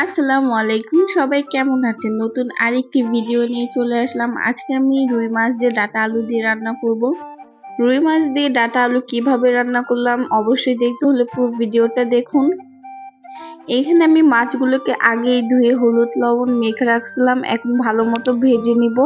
আসসালামু আলাইকুম, সবাই কেমন আছেন? নতুন আরেকটি ভিডিও নিয়ে চলে আসলাম। আজকে আমি রুই মাছ দিয়ে ডাটা আলু দিয়ে রান্না করব। রুই মাছ দিয়ে ডাটা আলু কিভাবে রান্না করলাম অবশ্যই দেখতে হলে পুরো ভিডিওটা দেখুন। এইখানে আমি মাছগুলোকে আগেই ধুয়ে হলুদ লবণ মেখে রাখছিলাম, এখন ভালো মতো ভেজে নিব।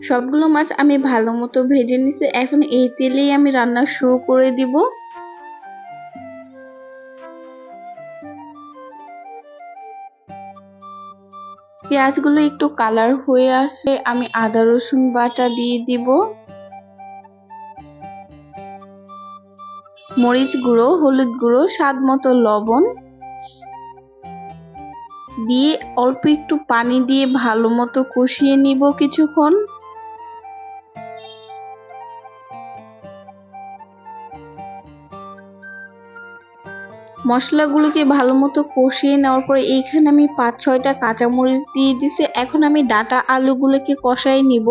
সবগুলো মাছ আমি ভালো মতো ভেজে নিছি, এখন এই তেলেই আমি রান্না শুরু করে দিব। পেঁয়াজগুলো একটু কালার হয়ে আসলে আমি আদা রসুন বাটা দিয়ে দিব, মরিচ গুঁড়ো, হলুদ গুঁড়ো, স্বাদ মতো লবণ দিয়ে অল্প একটু পানি দিয়ে ভালো মতো কষিয়ে নিব কিছুক্ষণ। মশলাগুলোকে ভালো মতো কষিয়ে নেওয়ার পরে এইখানে আমি 5-6টা কাঁচামরিচ দিয়ে দিছি। এখন আমি ডাটা আলুগুলোকে কষাই নিব।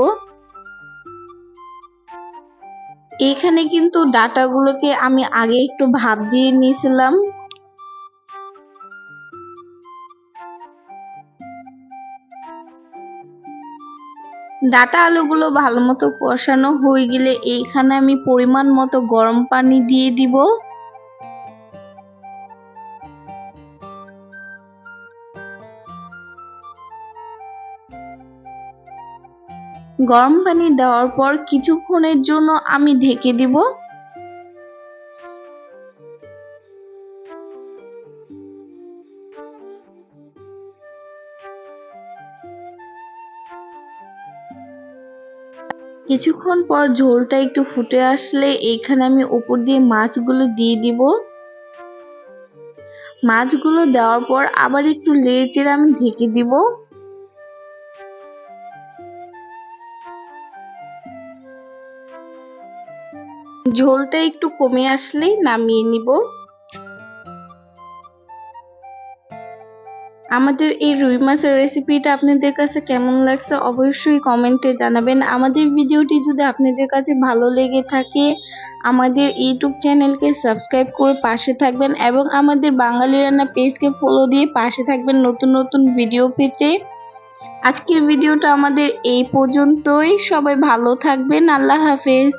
এইখানে কিন্তু ডাটাগুলোকে আমি আগে একটু ভাপ দিয়ে নিয়েছিলাম। ডাটা আলুগুলো ভালো মতো কষানো হয়ে গেলে এইখানে আমি পরিমাণ মতো গরম পানি দিয়ে দিব। গরম পানি দেওয়ার পর কিছুক্ষণের জন্য আমি ঢেকে দিব। কিছুক্ষণ পর ঝোলটা একটু ফুটে আসলে এইখানে আমি উপর দিয়ে মাছগুলো দিয়ে দিব। মাছগুলো দেওয়ার পর আবার একটু নেড়েচেড়ে আমি ঢেকে দিব। ঝোলটা একটু কমে আসলেই নামিয়ে নিব। আমাদের এই রুই মাছের রেসিপিটা আপনাদের কাছে কেমন লাগছে অবশ্যই কমেন্টে জানাবেন। আমাদের ভিডিওটি যদি আপনাদের কাছে ভালো লেগে থাকে আমাদের ইউটিউব চ্যানেলকে সাবস্ক্রাইব করে পাশে থাকবেন এবং আমাদের বাঙালি রান্না পেজকে ফলো দিয়ে পাশে থাকবেন নতুন নতুন ভিডিও পেতে। আজকের ভিডিওটা আমাদের এই পর্যন্তই। সবাই ভালো থাকবেন। আল্লাহ হাফেজ।